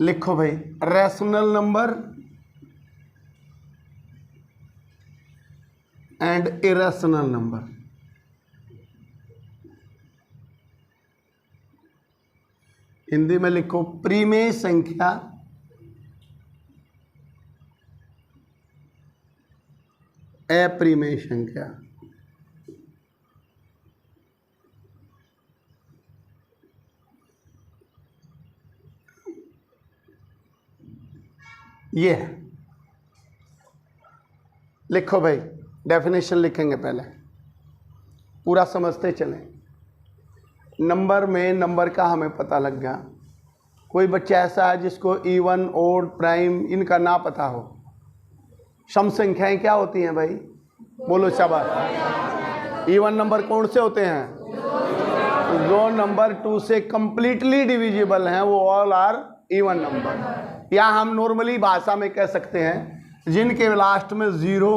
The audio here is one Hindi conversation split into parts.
लिखो भाई, rational number and irrational number. Hindi में लिखो परिमेय संख्या अपरिमेय संख्या। ये है, लिखो भाई, डेफिनेशन लिखेंगे पहले, पूरा समझते चलें। नंबर में नंबर का हमें पता लग गया। कोई बच्चा ऐसा है जिसको इवन, ओड, प्राइम इनका ना पता हो। सम संख्याएं क्या होती हैं भाई? बोलो शाबाश। इवन नंबर कौन से होते हैं? जो नंबर 2 से कंप्लीटली डिविजिबल हैं वो ऑल आर इवन नंबर। या हम नॉर्मली भाषा में कह सकते हैं जिनके लास्ट में 0,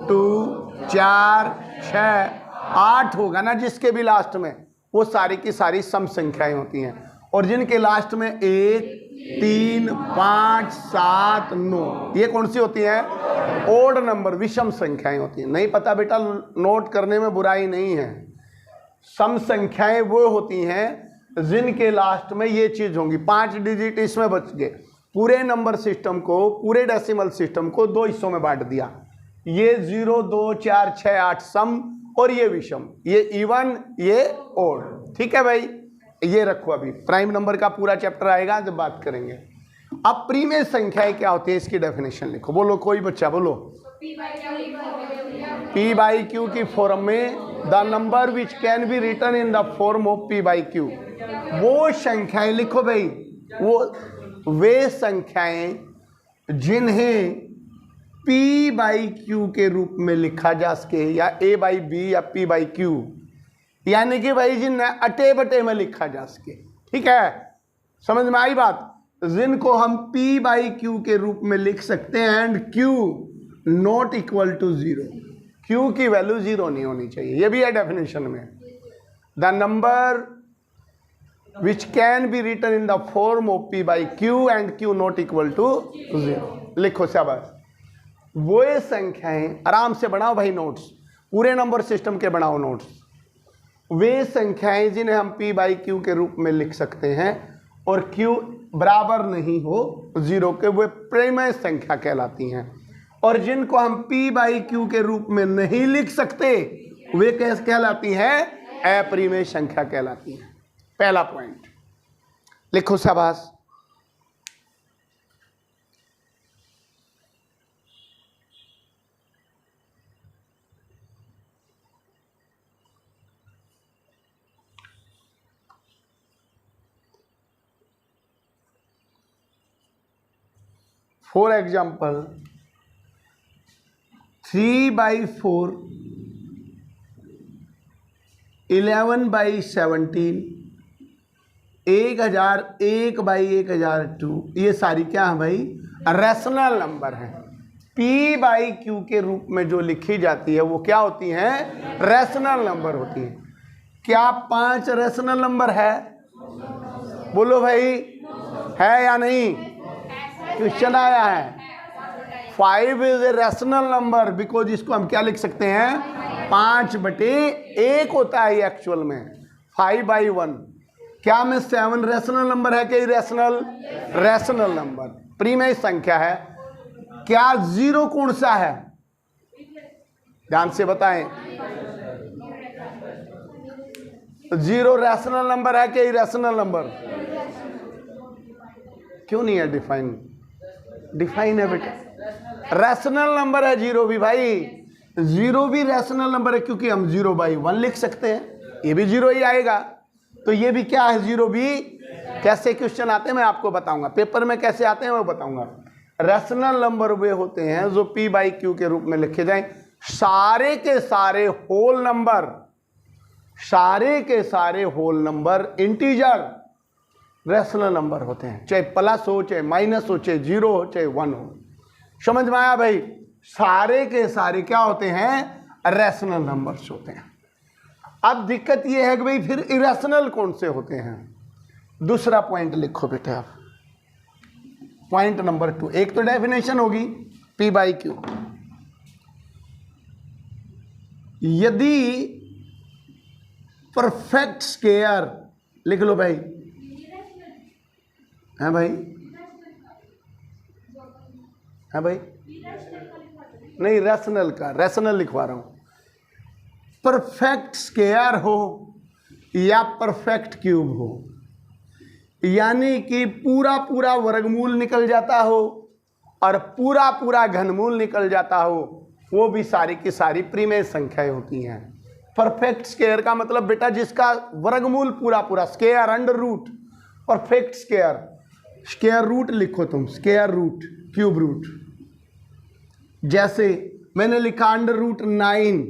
2, 4, 6, 8 होगा ना, जिसके भी लास्ट में, वो सारी की सारी सम संख्याएं होती हैं। और जिनके लास्ट में 1, 3, 5, 7, 9, ये कौन सी होती हैं? ओड नंबर, विषम संख्याएं होती हैं। नहीं पता बेटा, नोट करने में बुराई नहीं है। सम संख्याएं वो होती हैं जिनके लास्ट में ये चीज होंगी। 5 डिजिट इसमें बच गए। पूरे नंबर सिस्टम को, पूरे डेसिमल सिस्टम को 2 हिस्सों में बांट दिया। ये 0, 2, 4, 6, 8 सम और ये विषम, ये इवन, ये ओड। ठीक है भाई, ये रखो। अभी प्राइम नंबर का पूरा चैप्टर आएगा जब बात करेंगे। अब परिमेय संख्याएं क्या होती है, इसकी डेफिनेशन लिखो। बोलो कोई बच्चा, बोलो। P by Q की फॉर्म में the number which can be written in the form of P by Q। वो संख्याएं लिखो भाई, वो वे संख्याएं जिन्हें P by Q के रूप में लिखा जा सके, या A by B या P by Q, यानी कि भाई जिन्हें अटे बटे में लिखा जा सके। ठीक है, समझ में आई बात? जिनको हम P by Q के रूप में लिख सकते हैं and Q not equal to 0, Q की वैल्यू 0 नहीं होनी चाहिए। ये भी है डेफिनेशन में। The number which can be written in the form of P by Q and Q not equal to 0। लिखो शाबाश। वो संख्याएं, आराम से बनाओ भाई नोट्स, पूरे नंबर सिस्टम के बनाओ नोट्स। वे संख्याएं जिन्हें हम P by Q के रूप में लिख सकते हैं और Q बराबर नहीं हो 0 के, वे परिमेय संख्या कहलाती हैं। और जिनको हम P by Q के रूप में नहीं लिख सकते, वे कैसे कहलाती हैं? अपरिमेय संख्या कहलाती हैं। पहला पॉइंट लिखो शाबाश। For example 3 by 4, 11 by 17, 1001 by 1002, ये सारी क्या है भाई? रैशनल नंबर है। P by Q के रूप में जो लिखी जाती है वो क्या होती हैं? रैशनल नंबर होती है। क्या 5 रैशनल नंबर है? बोलो भाई, है या नहीं? क्वेश्चन आया है। 5 is a rational number because इसको हम क्या लिख सकते हैं? 5/1 होता है ये एक्चुअल में। 5 by 1। क्या में 7 रैशनल नंबर है? क्या रैशनल? रैशनल नंबर, परिमेय संख्या है। क्या 0 कौन सा है? ध्यान से बताएं। 0 रैशनल नंबर है क्या रैशनल नंबर? क्यों नहीं है डिफाइन? डिफाइन है बेटा, रैशनल नंबर है 0 भी भाई। 0 भी रैशनल नंबर है क्योंकि हम 0 by 1 लिख सकते हैं, ये भी 0 ही आएगा। तो ये भी क्या है? 0 भी। कैसे क्वेश्चन आते हैं मैं आपको बताऊंगा, पेपर में कैसे आते हैं मैं बताऊंगा। रैशनल नंबर वे होते हैं जो P by Q के रूप में लिखे जाएं। सारे के सारे होल नंबर, सारे के सारे whole number integer rational number होते हैं, चाहे प्लस हो, चाहे माइनस हो, चाहे 0 हो, चाहे 1 हो। समझ में आया भाई? सारे के सारे क्या होते हैं? रैशनल नंबर्स होते हैं। अब दिक्कत यह है कि भाई फिर इरेशनल कौन से होते हैं? दूसरा पॉइंट लिखो बेटा आप। पॉइंट नंबर 2, एक तो डेफिनेशन होगी P/Q। यदि परफेक्ट स्क्वायर, लिख लो भाई, है भाई, है भाई, नहीं रैशनल का, रैशनल लिखवा रहा हूं। परफेक्ट स्क्वायर हो या परफेक्ट क्यूब हो, यानी कि पूरा पूरा वर्गमूल निकल जाता हो और पूरा पूरा घनमूल निकल जाता हो, वो भी सारी की सारी प्रीमेय संख्याएं होती हैं। परफेक्ट स्क्वायर का मतलब बेटा जिसका वर्गमूल पूरा पूरा, square under root, perfect square, square root लिखो तुम, स्क्वायर रूट, क्यूब रूट। जैसे मैंने लिखा अंडर रूट 9,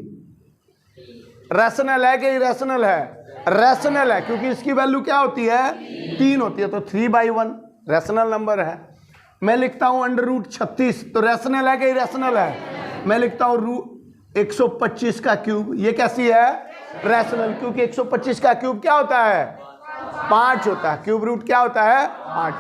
रैशनल है कि इरेशनल है? रैशनल है, क्योंकि इसकी वैल्यू क्या होती है? 3 होती है, तो 3/1 रैशनल नंबर है। मैं लिखता हूं अंडर रूट 36, तो रैशनल है कि इरेशनल है? मैं लिखता हूं 125 का क्यूब, ये कैसी है? रैशनल, क्योंकि 125 का क्यूब क्या होता है? 5 होता है। क्यूब रूट क्या होता है? 5।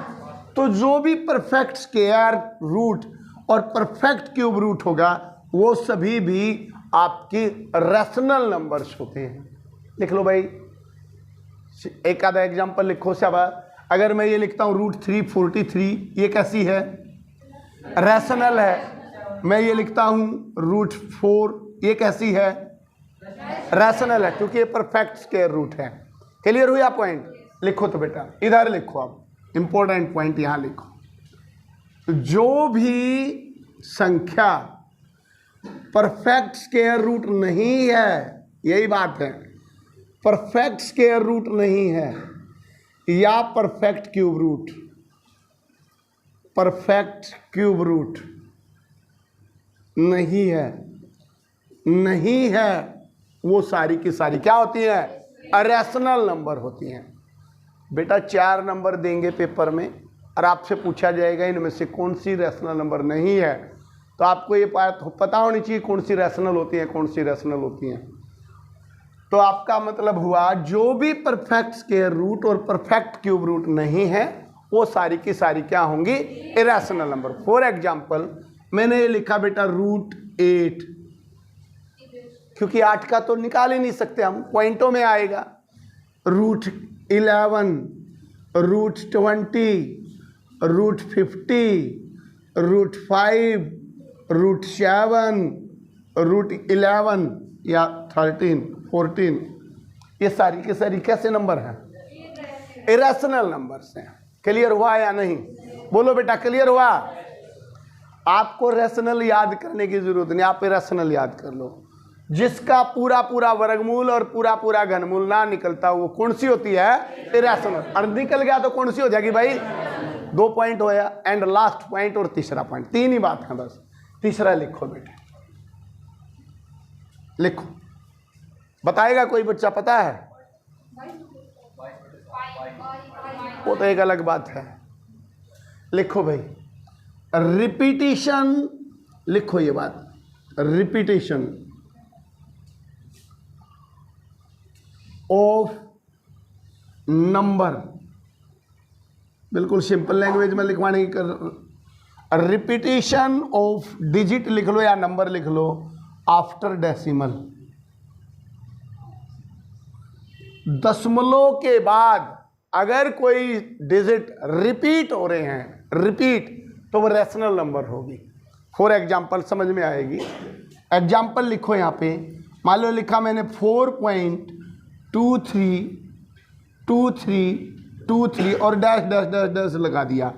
तो जो भी परफेक्ट स्क्वायर रूट और परफेक्ट क्यूब रूट होगा, वो सभी भी आपकी रैशनल नंबर्स होते हैं। लिख लो भाई, एक आधा एग्जांपल लिखो शाबाश। अगर मैं ये लिखता हूँ √343, ये कैसी है? रैशनल है। मैं ये लिखता हूँ √4, ये कैसी है? रैशनल है, क्योंकि ये परफेक्ट स्क्वायर रूट है। क्लियर हुआ पॉइंट? लिखो तो बेटा, इधर लिखो, अब इंपॉर्टेंट पॉइंट यहां लिखो। जो भी संख्या परफेक्ट स्क्वायर रूट नहीं है, यही बात है, परफेक्ट स्क्वायर रूट नहीं है या perfect cube root, perfect cube root नहीं है, नहीं है, वो सारी की सारी क्या होती है? अरैशनल नंबर होती हैं। बेटा 4 नंबर देंगे पेपर में और आपसे पूछा जाएगा इनमें से कौन सी रैशनल नंबर नहीं है, तो आपको ये पता होनी चाहिए कौन सी रैशनल होती है, कौन सी रैशनल होती हैं। तो आपका मतलब हुआ जो भी परफेक्ट स्क्वायर रूट और परफेक्ट क्यूब रूट नहीं है, वो सारी की सारी क्या होंगी? Irrational number. फॉर एग्जाम्पल मैंने ये लिखा बेटा √8, क्योंकि 8 का तो निकाल ही नहीं सकते हम, पॉइंटों में आएगा। √11, √20, √50, √5, √7, √11 या 13, 14, ये सारी के सारी कैसे नंबर हैं? इरेशनल नंबर्स हैं। क्लियर हुआ या नहीं? बोलो बेटा, क्लियर हुआ? आपको रैशनल याद करने की जरूरत नहीं, आप इरेशनल याद कर लो। जिसका पूरा पूरा वर्गमूल और पूरा पूरा घनमूल ना निकलता, वो कौन सी होती है? इरेशनल। और निकल गया तो कौन सी हो जाएगी भाई? 2 पॉइंट होया, एंड लास्ट पॉइंट और तीसरा पॉइंट, 3 ही बात है बस। तीसरा लिखो बेटे, लिखो। बताएगा कोई बच्चा? पता है? वो तो एक अलग बात है। लिखो भाई, रिपीटिशन, लिखो ये बात, रिपीटिशन ऑफ नंबर, बिल्कुल सिंपल लैंग्वेज में लिखवाने की कर, रिपीटिशन ऑफ डिजिट लिख लो या नंबर लिख लो आफ्टर डेसिमल। दशमलव के बाद अगर कोई डिजिट रिपीट हो रहे हैं, रिपीट, तो वो रैशनल नंबर होगी। फॉर एग्जाम्पल समझ में आएगी। एग्जाम्पल लिखो यहाँ पे, मान लो लिखा मैंने 4.232323 और डैश डैश डैश डैश लगा दिया,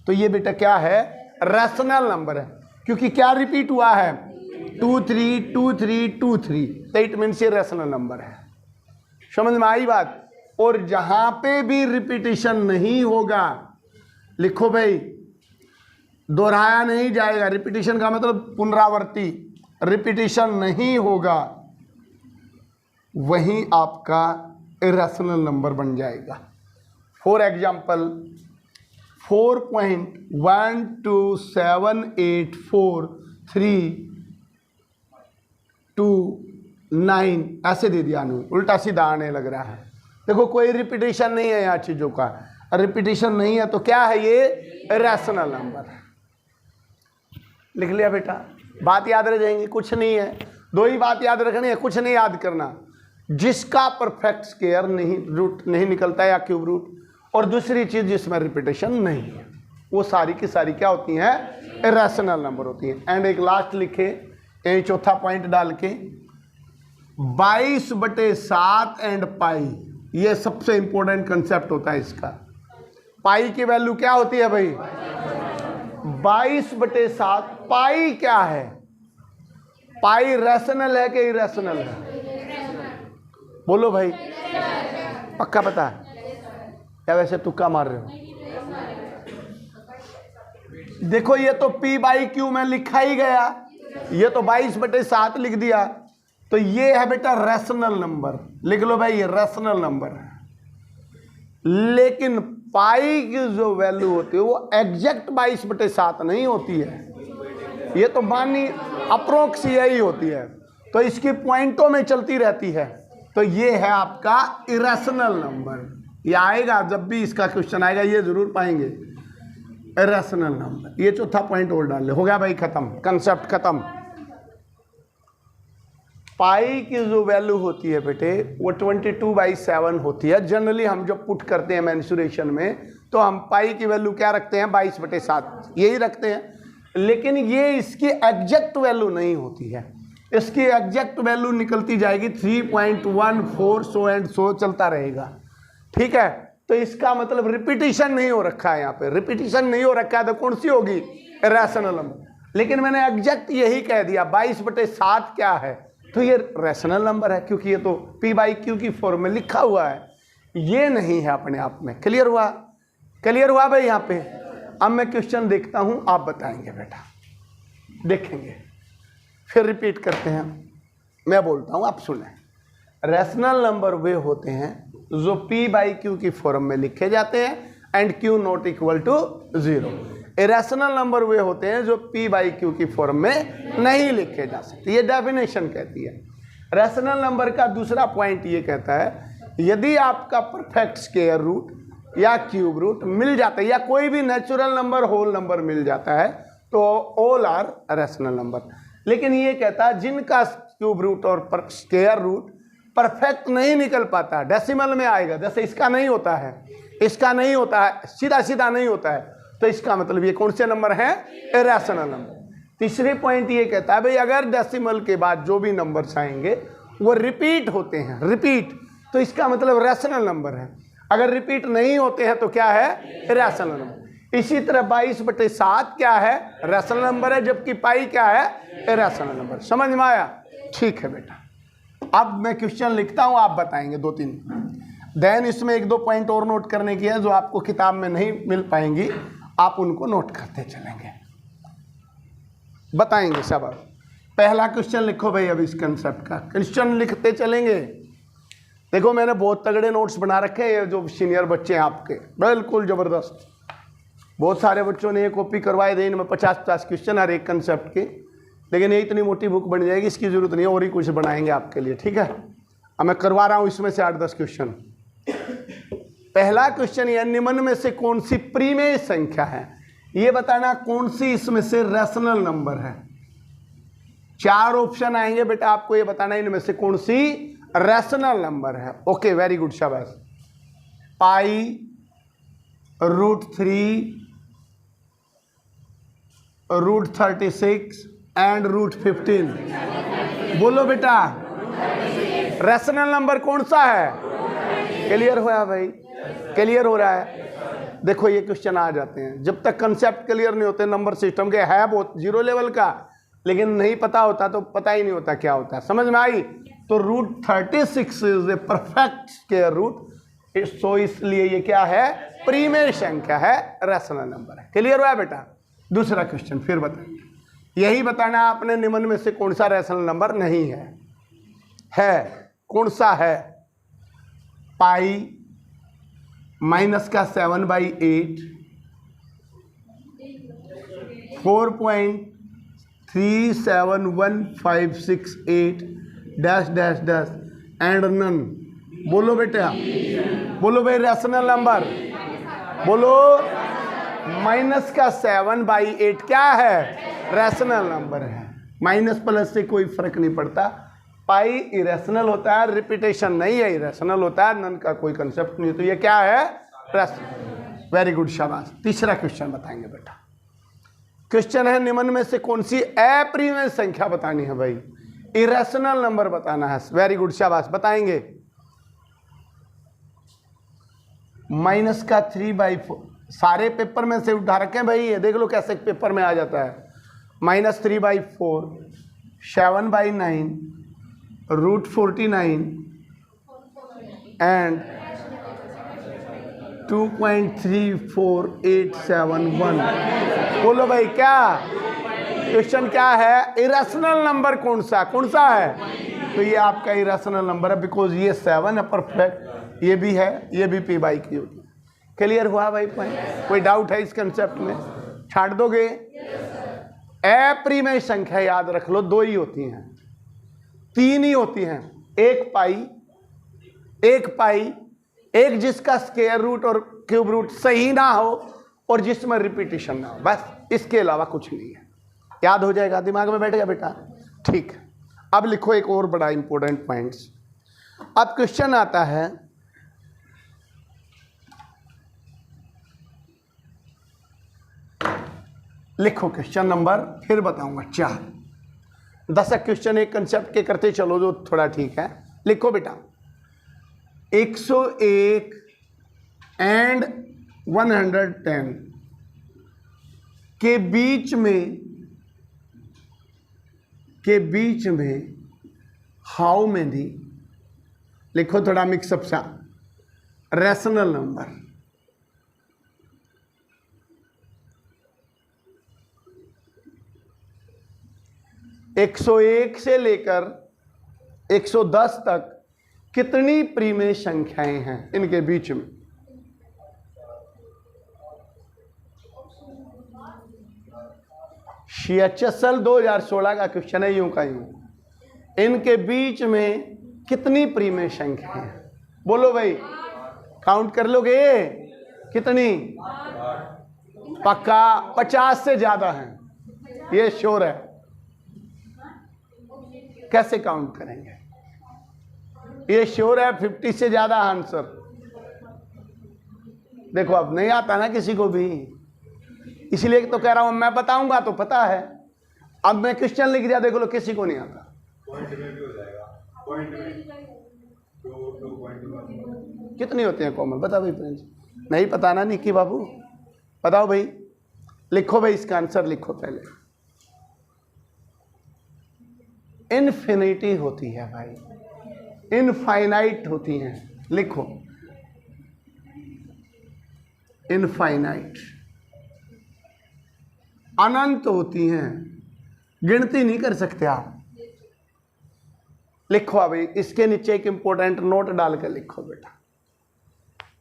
तो ये बेटा क्या है? रैशनल नंबर है, क्योंकि क्या रिपीट हुआ है? 232323, तो इट मीन्स ये रैशनल नंबर है। समझ में आई बात? और जहां पे भी रिपीटिशन नहीं होगा, लिखो भाई, दोहराया नहीं जाएगा, रिपीटिशन का मतलब पुनरावृत्ति, रिपीटिशन नहीं होगा, वहीं आपका इरेशनल नंबर बन जाएगा। फॉर एग्जाम्पल 4.1278432 ऐसे दे दिया, उल्टा सीधा आने लग रहा है। देखो कोई रिपीटिशन नहीं है यहाँ चीज़ों का, रिपीटिशन नहीं है तो क्या है ये? Rational number. लिख लिया बेटा? बात याद रह जाएंगी, कुछ नहीं है, दो ही बात याद रखनी है, कुछ नहीं याद करना। जिसका परफेक्ट स्क्वायर नहीं रूट नहीं निकलता या क्यूब रूट, और दूसरी चीज जिसमें रिपीटेशन नहीं है, वो सारी की सारी क्या होती हैं? इरेशनल नंबर होती हैं। एंड एक लास्ट लिखे, यही चौथा पॉइंट डाल के, 22/7 एंड पाई, ये सबसे इंपॉर्टेंट कंसेप्ट होता है इसका। पाई की वैल्यू क्या होती है भाई? 22/7। पाई क्या है? पाई रैशनल है कि इरेशनल है? बोलो भाई, पक्का पता है या वैसे तुक्का मार रहे हो? देखो ये तो P/Q में लिखा ही गया, ये तो 22/7 लिख दिया, तो ये है बेटा रैशनल नंबर। लिख लो भाई, ये रैशनल नंबर है। लेकिन पाई की जो वैल्यू होती है वो एग्जैक्ट 22/7 नहीं होती है, ये तो मानी अप्रोक्स यही होती है, तो इसकी पॉइंटों में चलती रहती है, तो ये है आपका इरेशनल नंबर। ये आएगा जब भी इसका क्वेश्चन आएगा, ये जरूर पाएंगे इरेशनल नंबर। ये चौथा पॉइंट और डाल ले, हो गया भाई खत्म, कंसेप्ट खत्म। पाई की जो वैल्यू होती है बेटे वो 22/7 होती है। जनरली हम जब पुट करते हैं मेंसुरेशन में तो हम पाई की वैल्यू क्या रखते हैं? 22/7 यही रखते हैं, लेकिन ये इसकी एग्जैक्ट वैल्यू नहीं होती है। इसकी एग्जैक्ट वैल्यू निकलती जाएगी 3.14 सो एंड सो चलता रहेगा, ठीक है? तो इसका मतलब रिपीटिशन नहीं हो रखा है, यहाँ पे रिपीटिशन नहीं हो रखा है, तो कौन सी होगी? Rational number. लेकिन मैंने एग्जैक्ट यही कह दिया, 22/7 क्या है, तो ये रैशनल नंबर है, क्योंकि ये तो P/Q की फॉर्म में लिखा हुआ है, ये नहीं है अपने आप में। क्लियर हुआ? क्लियर हुआ भाई यहाँ पे? अब मैं क्वेश्चन देखता हूँ, आप बताएंगे बेटा, देखेंगे, फिर रिपीट करते हैं, मैं बोलता हूँ आप सुने। रैशनल नंबर वे होते हैं जो P/Q की फॉर्म में लिखे जाते हैं and Q not equal to 0। Irrational number वे होते हैं जो P/Q की फॉर्म में नहीं लिखे जा सकते, ये डेफिनेशन कहती है। रैशनल नंबर का दूसरा पॉइंट ये कहता है, यदि आपका परफेक्ट स्क्वायर रूट या क्यूब रूट मिल जाता है या कोई भी नेचुरल नंबर होल नंबर मिल जाता है तो ऑल आर रैशनल नंबर। लेकिन ये कहता है जिनका क्यूब रूट और स्क्वायर रूट परफेक्ट नहीं निकल पाता, डेसिमल में आएगा, जैसे इसका नहीं होता है, इसका नहीं होता है, सीधा सीधा नहीं होता है, तो इसका मतलब ये कौन से नंबर है? Irrational number. तीसरी पॉइंट ये कहता है भाई अगर डेसिमल के बाद जो भी नंबर्स आएंगे वो रिपीट होते हैं, रिपीट, तो इसका मतलब रैशनल नंबर है। अगर रिपीट नहीं होते हैं तो क्या है? Irrational number. इसी तरह 22/7 क्या है? रैशनल नंबर है, जबकि पाई क्या है? Irrational number. समझ में आया? ठीक है बेटा, अब मैं क्वेश्चन लिखता हूं, आप बताएंगे 2-3। देन इसमें 1-2 पॉइंट और नोट करने की है जो आपको किताब में नहीं मिल पाएंगी, आप उनको नोट करते चलेंगे, बताएंगे सब। अब पहला क्वेश्चन लिखो भाई, अब इस कंसेप्ट का क्वेश्चन लिखते चलेंगे। देखो मैंने बहुत तगड़े नोट्स बना रखे हैं, ये जो सीनियर बच्चे हैं आपके, बिल्कुल ज़बरदस्त। बहुत सारे बच्चों ने ये कॉपी करवाए थे, इनमें 50-50 क्वेश्चन हर एक कंसेप्ट के, लेकिन ये इतनी मोटी बुक बन जाएगी, इसकी ज़रूरत नहीं है, और ही कुछ बनाएंगे आपके लिए, ठीक है? अब मैं करवा रहा हूँ इसमें से 8-10 क्वेश्चन। पहला क्वेश्चन ये, निम्न में से कौन सी प्रीमेय संख्या है? ये बताना कौन सी इसमें से रैशनल नंबर है। 4 ऑप्शन आएंगे बेटा, आपको ये बताना इनमें से कौन सी रैशनल नंबर है। ओके, वेरी गुड, शाबाश। पाई, √3, √36 एंड √15। बोलो बेटा, रैशनल नंबर कौन सा है? क्लियर हुआ भाई? क्लियर हो रहा है? देखो ये क्वेश्चन आ जाते हैं, जब तक कंसेप्ट क्लियर नहीं होते नंबर सिस्टम के, है बहुत 0 लेवल का, लेकिन नहीं पता होता तो पता ही नहीं होता क्या होता है। समझ में आई? तो √36 is a perfect square root, so इसलिए ये क्या है? प्रीमेय संख्या है, रैशनल नंबर है। क्लियर हुआ बेटा? दूसरा क्वेश्चन फिर बताइए, यही बताना आपने निम्न में से कौन सा रैशनल नंबर नहीं है। कौन सा है? पाई माइनस का 7/8, 4.371568 dash dash dash and none. बोलो बेटा, बोलो भाई, रैशनल नंबर बोलो, माइनस का 7/8 क्या है? रैशनल नंबर है। माइनस प्लस से कोई फर्क नहीं पड़ता। पाई इरेशनल होता है, रिपीटेशन नहीं है, इरेशनल होता है, नन का कोई कंसेप्ट नहीं। तो ये क्या है? रैशनल। वेरी गुड, शाबाश। तीसरा क्वेश्चन बताएंगे बेटा। क्वेश्चन है निम्न में से कौन सी अप्रिमेय संख्या बतानी है भाई? इरेशनल नंबर बताना है। वेरी गुड, शाबाश, बताएंगे। माइनस का 3/4 सारे पेपर में से उठा रखे हैं भाई, ये देख लो कैसे पेपर में आ जाता है। -3/4, 7/9, √49 एंड 2.34871। बोलो भाई क्या क्वेश्चन क्या है? इरेशनल नंबर कौन सा है? तो ये आपका इरेशनल नंबर है, बिकॉज ये 7 है परफेक्ट, ये भी है, ये भी p/q होती है। क्लियर हुआ भाई पॉइंट? कोई डाउट है इस कंसेप्ट में? छाड़ दोगे? अप्रिमेय संख्या याद रख लो, 2 ही होती हैं, 3 ही होती हैं। एक पाई, एक जिसका स्क्वायर रूट और क्यूब रूट सही ना हो और जिसमें रिपीटिशन ना हो, बस इसके अलावा कुछ नहीं है। याद हो जाएगा, दिमाग में बैठ गया बेटा? ठीक। अब लिखो एक और बड़ा इंपॉर्टेंट पॉइंट्स। अब क्वेश्चन आता है, लिखो क्वेश्चन नंबर, फिर बताऊंगा 4। 10 क्वेश्चन एक कंसेप्ट के करते चलो जो थोड़ा ठीक है। लिखो बेटा, 101 एंड 110 के बीच में हाउ मेनी, लिखो थोड़ा मिक्सअप सा, रैशनल नंबर। एक 101 से लेकर 110 तक कितनी प्रीमेय संख्याएं हैं इनके बीच में? CHSL 2016 का क्वेश्चन है, यूं का यूं। इनके बीच में कितनी प्रीमेय संख्याएं हैं? बोलो भाई, काउंट कर लोगे? कितनी? पक्का 50 से ज्यादा है, ये श्योर है। कैसे काउंट करेंगे? ये श्योर है 50 से ज्यादा आंसर। देखो अब नहीं आता ना किसी को भी, इसलिए तो कह रहा हूं, मैं बताऊंगा तो पता है। अब मैं क्वेश्चन लिख दिया, देख लो किसी को नहीं आता। पॉइंट में भी हो जाएगा, पॉइंट में 2 कितनी होती है कॉमन? बता भाई प्रिंस, नहीं पता ना निक्की बाबू, बताओ भाई। लिखो भाई, इसका आंसर लिखो पहले। इन्फिनिटी होती है भाई, इनफाइनाइट होती हैं। लिखो इनफाइनाइट, अनंत होती हैं, गिनती नहीं कर सकते आप। लिखो अभी इसके नीचे एक इंपॉर्टेंट नोट डाल कर लिखो बेटा।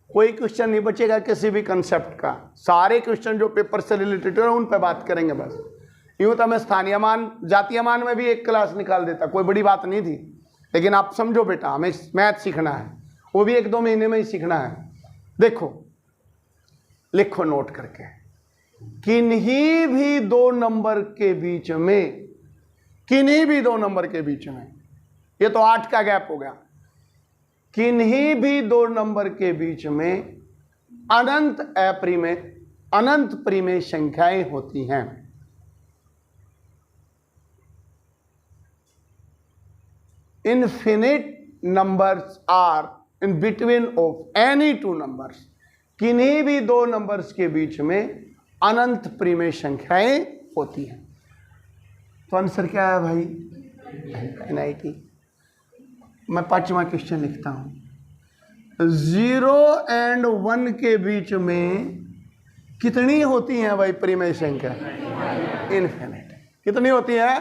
कोई क्वेश्चन नहीं बचेगा किसी भी कंसेप्ट का, सारे क्वेश्चन जो पेपर से रिलेटेड है उन पे बात करेंगे बस। यूं तो मैं स्थानीय मान, जातीय मान में भी एक क्लास निकाल देता, कोई बड़ी बात नहीं थी। लेकिन आप समझो बेटा, हमें मैथ सीखना है, वो भी 1-2 महीने में ही सीखना है। देखो लिखो नोट करके, किन्हीं भी 2 नंबर के बीच में, किन्हीं भी 2 नंबर के बीच में, ये तो 8 का गैप हो गया, किन्हीं भी 2 नंबर के बीच में अनंत प्रीमेय संख्याएं होती हैं। Infinite numbers are in between of any 2 numbers। किन्हीं भी 2 नंबर्स के बीच में अनंत प्रीमेय संख्याएं होती हैं। तो आंसर क्या है भाई? इनफिनिटी। मैं 5वां क्वेश्चन लिखता हूं। 0 और 1 के बीच में कितनी होती हैं भाई प्रीमेय संख्या? इनफिनिट। कितनी होती है?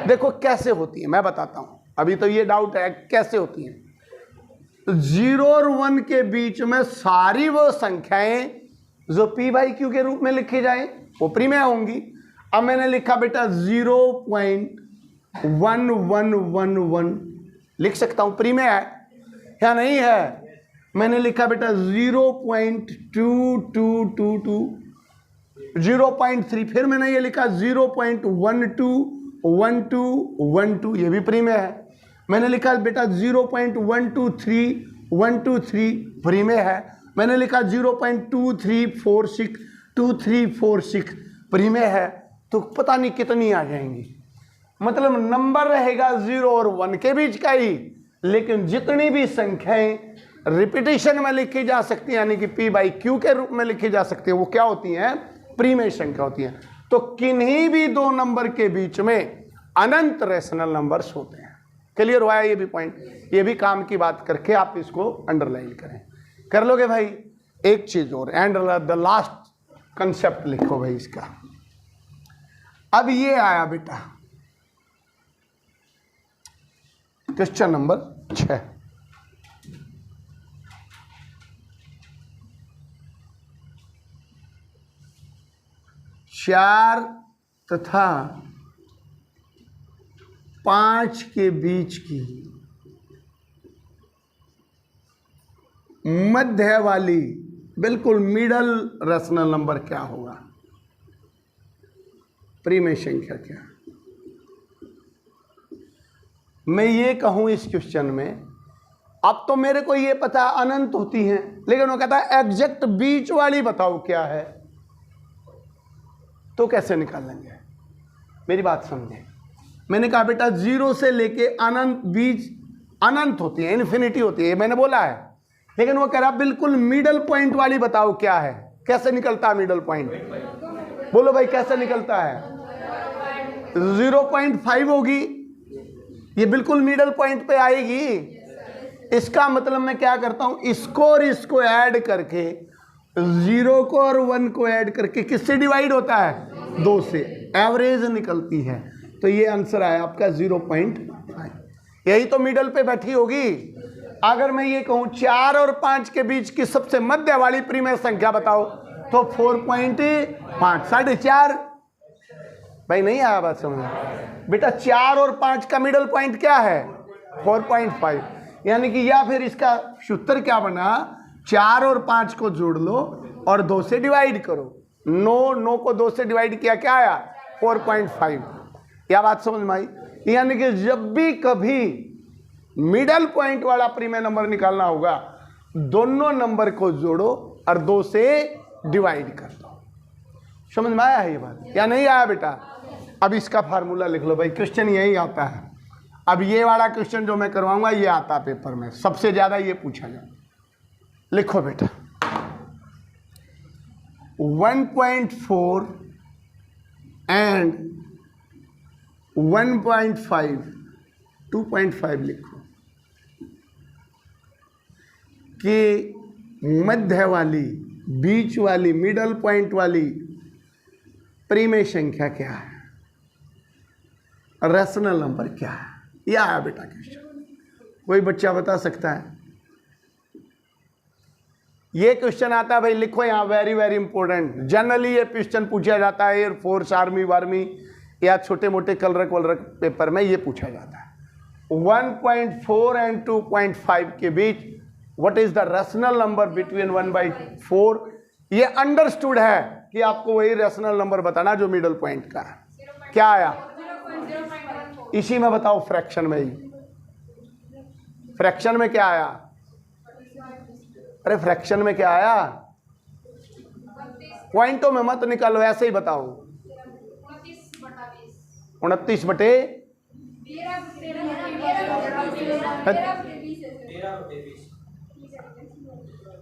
देखो कैसे होती है मैं बताता हूं, अभी तो ये डाउट है कैसे होती हैं। 0 और 1 के बीच में सारी वो संख्याएं जो p/q के रूप में लिखी जाए वो प्रीमेय होंगी। अब मैंने लिखा बेटा 0.1111 लिख सकता हूं, प्रीमेय है या नहीं है? मैंने लिखा बेटा 0.2222, 0.3, फिर मैंने ये लिखा 0.121212, ये भी प्री में है। मैंने लिखा बेटा 0.123123 प्री में है। मैंने लिखा 0.2346 प्री में है। तो पता नहीं कितनी आ जाएंगी, मतलब नंबर रहेगा 0 और 1 के बीच का ही, लेकिन जितनी भी संख्याएं रिपीटिशन में लिखी जा सकती है, यानी कि p/q के रूप में लिखी जा सकती है, वो क्या होती हैं? प्रीमेय संख्या होती हैं। तो किन्हीं भी दो नंबर के बीच में अनंत रैशनल नंबर्स होते हैं। क्लियर हुआ है ये भी पॉइंट? ये भी काम की बात करके आप इसको अंडरलाइन करें। कर लोगे भाई? एक चीज और, एंड द लास्ट कंसेप्ट लिखो भाई इसका। अब ये आया बेटा क्वेश्चन नंबर 6। चार तथा 5 के बीच की मध्य वाली बिल्कुल मिडल रैशनल नंबर क्या होगा? प्रीमेय संख्या क्या? मैं ये कहूं इस क्वेश्चन में, अब तो मेरे को ये पता अनंत होती हैं, लेकिन वो कहता है एग्जैक्ट बीच वाली बताओ क्या है, तो कैसे निकालेंगे? मेरी बात समझे। मैंने कहा बेटा 0 से लेके अनंत, बीच अनंत होती है, इन्फिनिटी होती है, मैंने बोला है, लेकिन वो कह रहा बिल्कुल मिडल पॉइंट वाली बताओ क्या है। कैसे निकलता है मिडल पॉइंट? बोलो भाई कैसे निकलता है? 0.5 होगी, ये बिल्कुल मिडल पॉइंट पे आएगी। इसका मतलब मैं क्या करता हूं, इसको और इसको ऐड करके, 0 को और 1 को ऐड करके किससे डिवाइड होता है? 2 से, एवरेज निकलती है। तो ये आंसर आया आपका 0.5, यही तो मिडल पे बैठी होगी। अगर मैं ये कहूं 4 और 5 के बीच की सबसे मध्य वाली प्रीमेय संख्या बताओ, तो 4.5, 4.5। भाई नहीं आया बात समझ? बेटा 4 और 5 का मिडल पॉइंट क्या है? 4.5, यानी कि या फिर इसका सूत्र क्या बना, 4 और 5 को जोड़ लो और 2 से डिवाइड करो। 9 को 2 से डिवाइड किया, क्या आया? 4.5। क्या बात समझ में आई? यानी कि जब भी कभी मिडल पॉइंट वाला प्रीमेय नंबर निकालना होगा, दोनों नंबर को जोड़ो और 2 से डिवाइड कर दो। समझ में आया है ये बात या नहीं आया बेटा? अब इसका फार्मूला लिख लो भाई, क्वेश्चन यही आता है। अब ये वाला क्वेश्चन जो मैं करवाऊंगा ये आता पेपर में, सबसे ज्यादा ये पूछा जाए। लिखो बेटा 1.4 एंड 1.5, 2.5 लिखो कि मध्य वाली, बीच वाली, मिडल पॉइंट वाली प्रीमेय संख्या क्या है, रैशनल नंबर क्या है? यह आया बेटा क्वेश्चन। कोई बच्चा बता सकता है? ये क्वेश्चन आता है भाई, लिखो यहाँ, वेरी वेरी इंपॉर्टेंट। जनरली ये क्वेश्चन पूछा जाता है एयरफोर्स, आर्मी वार्मी या छोटे मोटे कलरक वलरक पेपर में ये पूछा जाता है। 1.4 एंड 2.5 के बीच what is the rational number between 1/4? ये अंडरस्टूड है कि आपको वही रैशनल नंबर बताना जो मिडल पॉइंट का है। क्या आया? इसी में बताओ, फ्रैक्शन में ही। फ्रैक्शन में क्या आया? अरे फ्रैक्शन में क्या आया? पॉइंटों में मत निकालो, ऐसे ही बताओ। 29/13।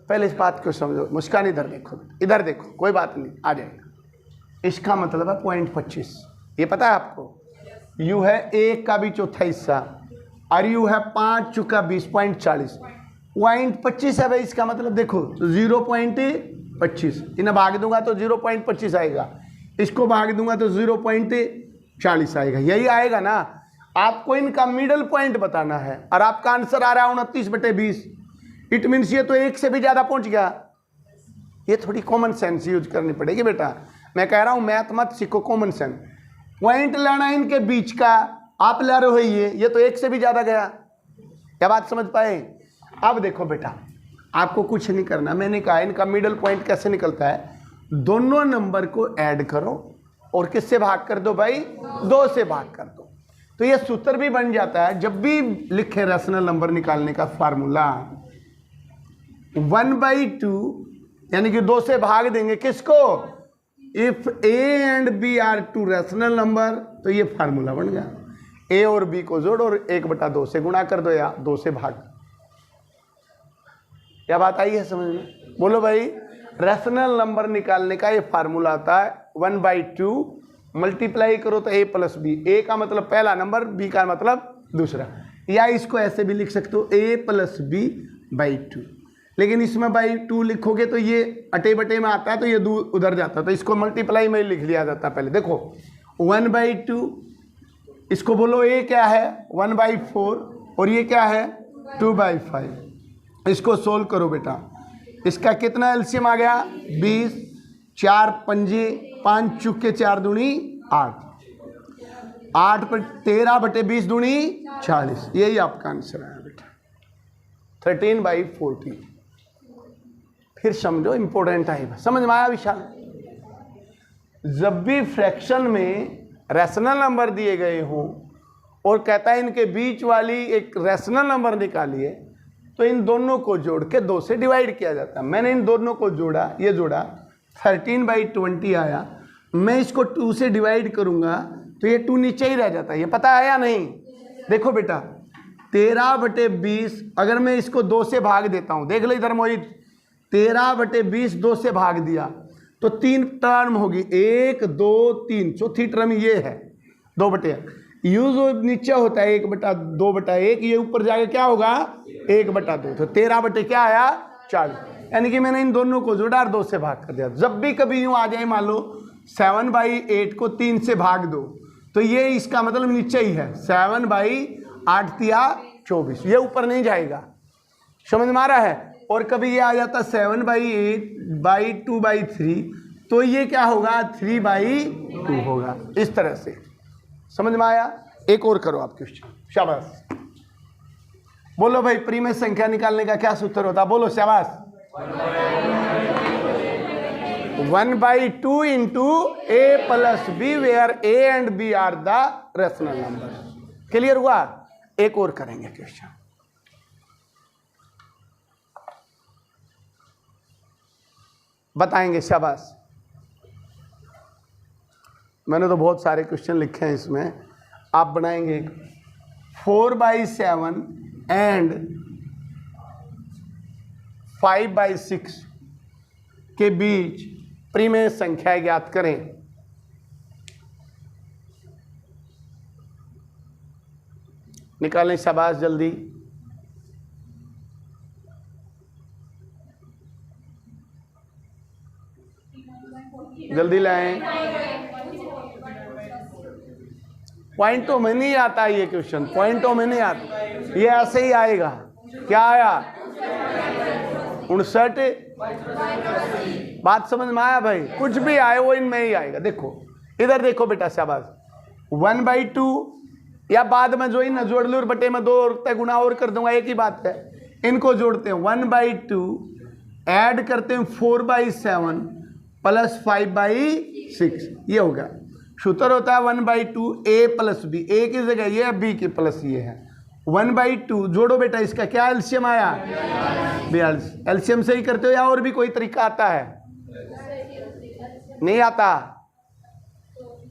पहले इस बात को समझो। मुस्कान इधर देखो, इधर देखो, कोई बात नहीं, आ जाएगा। इसका मतलब है 0.25। ये पता है आपको? यू है 1 का भी चौथा हिस्सा और यू है 5 चुका 20, 0.40, 0.25 है भाई। इसका मतलब देखो 0.25, इन्हें भाग दूंगा तो 0.25 आएगा, इसको भाग दूंगा तो 0.40 आएगा, यही आएगा ना। आपको इनका मिडल पॉइंट बताना है और आपका आंसर आ रहा है 29/20। इट मीन्स ये तो 1 से भी ज्यादा पहुंच गया। ये थोड़ी कॉमन सेंस यूज करनी पड़ेगी बेटा। मैं कह रहा हूं मैथ मत सीखो, कॉमन सेंस। पॉइंट लाना इनके बीच का, आप ला रहे हो ये तो 1 से भी ज्यादा गया। क्या बात समझ पाए? अब देखो बेटा, आपको कुछ नहीं करना। मैंने कहा इनका मिडल पॉइंट कैसे निकलता है, दोनों नंबर को ऐड करो और किससे भाग कर दो भाई, 2 से भाग कर दो। तो ये सूत्र भी बन जाता है। जब भी लिखे रैशनल नंबर निकालने का फार्मूला 1/2 यानी कि 2 से भाग देंगे किसको, if A and B are 2 rational number, तो ये फार्मूला बन गया। ए और बी को जोड़ और 1/2 से गुणा कर दो या 2 से भाग। क्या बात आई है समझ में? बोलो भाई, रैशनल नंबर निकालने का ये फार्मूला आता है 1/2 मल्टीप्लाई करो तो a प्लस बी। ए का मतलब पहला नंबर, बी का मतलब दूसरा, या इसको ऐसे भी लिख सकते हो a प्लस बी बाई 2। लेकिन इसमें बाई 2 लिखोगे तो ये अटे बटे में आता है, तो ये उधर जाता है, तो इसको मल्टीप्लाई में लिख लिया जाता है। पहले देखो 1/2, इसको बोलो a क्या है 1/4 और ये क्या है 2/5। इसको सोल्व करो बेटा, इसका कितना एलसीएम आ गया 20, 4 पंजे 5 चुके 4 दूनी 8, 8 पर 13/20 दूनी 40। यही आपका आंसर है बेटा 13/40। फिर समझो इंपॉर्टेंट है, समझ में आया विशाल? जब भी फ्रैक्शन में रैशनल नंबर दिए गए हों और कहता है इनके बीच वाली एक रैशनल नंबर निकालिए, तो इन दोनों को जोड़ के 2 से डिवाइड किया जाता है। मैंने इन दोनों को जोड़ा, ये जोड़ा 13/20 आया। मैं इसको 2 से डिवाइड करूंगा तो ये 2 नीचे ही रह जाता है, ये पता है या नहीं? देखो बेटा 13/20 अगर मैं इसको 2 से भाग देता हूं, देख लो इधर मोहित, 13/20 2 से भाग दिया तो 3 टर्म होगी, 1 2 3, चौथी टर्म ये है 2/, यूज नीचे होता है 1/2/1, ये ऊपर जाके क्या होगा 1/2, तो 13 क्या आया 40। यानी कि मैंने इन दोनों को जोड़ा और 2 से भाग कर दिया। जब भी कभी यूं आ जाए, मान लो 7/8 को 3 से भाग दो, तो ये इसका मतलब नीचे ही है 7/8 या 24, ये ऊपर नहीं जाएगा। समझ में आ रहा है? और कभी ये आ जाता 7/8/2/3, तो ये क्या होगा 3/2 होगा। इस तरह से समझ में आया? एक और करो आप क्वेश्चन, शाबाश। बोलो भाई, प्रीमेय संख्या निकालने का क्या सूत्र होता है? बोलो शाबाश। 1/2 into a plus B, where a and b are the rational number. Clear हुआ? एक और करेंगे क्वेश्चन। बताएंगे, शाबाश। मैंने तो बहुत सारे क्वेश्चन लिखे हैं इसमें, आप बनाएंगे 4/7 एंड 5/6 के बीच प्रीमेय संख्या ज्ञात करें। निकालें, शाबाश, जल्दी। जल्दी लाएं। पॉइंटों में नहीं आता ये क्वेश्चन, पॉइंटों में नहीं आता, ये ऐसे ही आएगा। क्या आया 59? बात समझ में आया भाई? कुछ भी आए वो इनमें ही आएगा। देखो इधर देखो बेटा, शाबाश। 1/2 या बाद में जो ही ना जोड़ लो, बटे में 2 और गुना और कर दूंगा, एक ही बात है। इनको जोड़ते हैं 1/2 ऐड करते हैं 4/7 प्लस 5/6, ये होगा। सूत्र होता है 1/2 a प्लस बी, a की जगह ये है, b की प्लस ये है। 1/2 जोड़ो बेटा, इसका क्या एलसीएम आया 42। एलसीएम से ही करते हो या और भी कोई तरीका आता है? नहीं आता?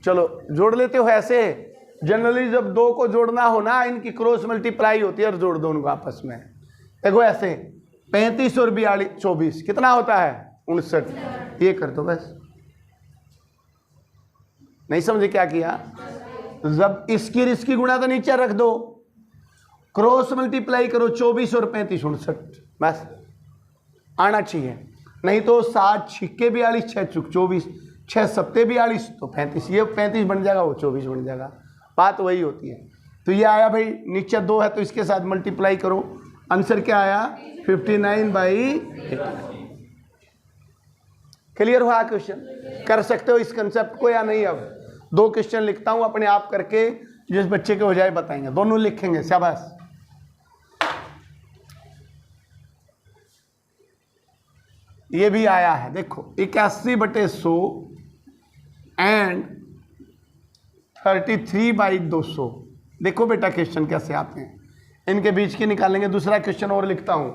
चलो जोड़ लेते हो ऐसे। जनरली जब 2 को जोड़ना हो ना, इनकी क्रॉस मल्टीप्लाई होती है और जोड़ दो उनको आपस में। देखो ऐसे 35 और 42 24 कितना होता है 59, ये कर दो बस। नहीं समझे क्या किया? जब इसकी गुणा तो नीचे रख दो, क्रॉस मल्टीप्लाई करो 24 और 35 59, बस आना चाहिए। नहीं तो 7 छिक्के 42, 6 चुक 24, 6 सत्ते 42, तो 35, ये 35 बन जाएगा, वो 24 बन जाएगा। बात वही होती है। तो ये आया भाई, नीचे 2 है तो इसके साथ मल्टीप्लाई करो, आंसर क्या आया 59/8। क्लियर हुआ क्वेश्चन? कर सकते हो इस कंसेप्ट को या नहीं? अब 2 क्वेश्चन लिखता हूं अपने आप करके, जिस बच्चे के हो जाए बताएंगे, दोनों लिखेंगे, शाबाश। ये भी आया है, देखो 81/100 एंड 33/200। देखो बेटा क्वेश्चन कैसे आते हैं, इनके बीच के निकालेंगे। दूसरा क्वेश्चन और लिखता हूं,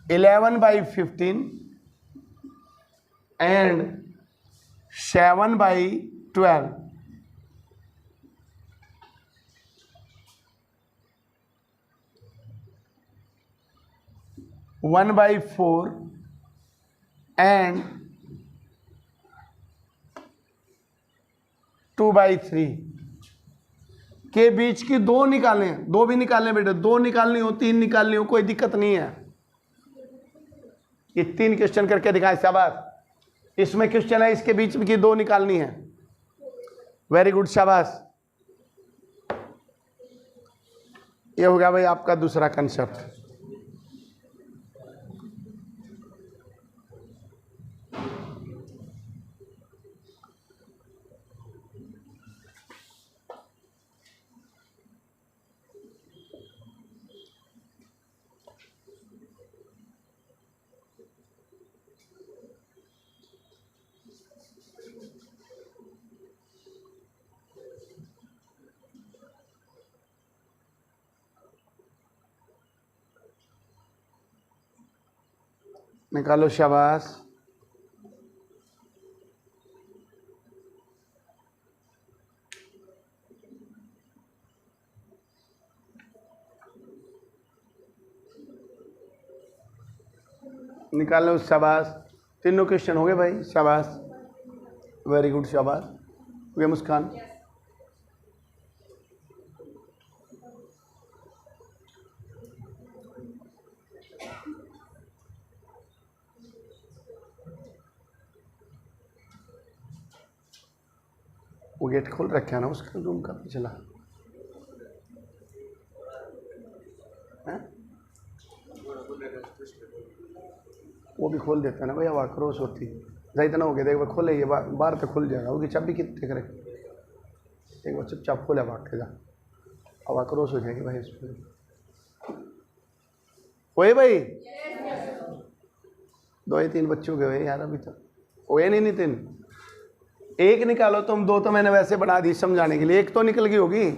11/15 एंड 7/12। वन बाई 4 एंड 2/3 के बीच की दो निकालें, दो भी निकालें बेटा, दो निकालनी हो, तीन निकालनी हो, कोई दिक्कत नहीं है। ये 3 क्वेश्चन करके दिखाएं, शाबाश। इसमें क्वेश्चन है इसके बीच में की दो निकालनी है, वेरी गुड, शाबाश। ये हो गया भाई आपका दूसरा कंसेप्ट। निकालो, शाबाश। निकालो, शाबाश। तीनों क्वेश्चन हो गए भाई, शाबाश, वेरी गुड, शाबाश। हो गया मुस्कान? वो गेट खोल रखे है ना उसका रूम का पिछला, है? वो भी खोल देता है ना भैया, हवा क्रॉस होती है। इतना हो गया, देख बार खोले, ये बाहर तक खुल जाएगा। उसकी चाबी कितने करे, एक बार चुपचाप खोले, भाग के जा, हवा क्रॉस हो जाएगी भाई इस पर। ओए भाई, 2 या 3 बच्चों के भाई यार अभी तक ओए नहीं नितिन। एक निकालो तुम, दो तो मैंने वैसे बना दी समझाने के लिए, एक तो निकल गई होगी।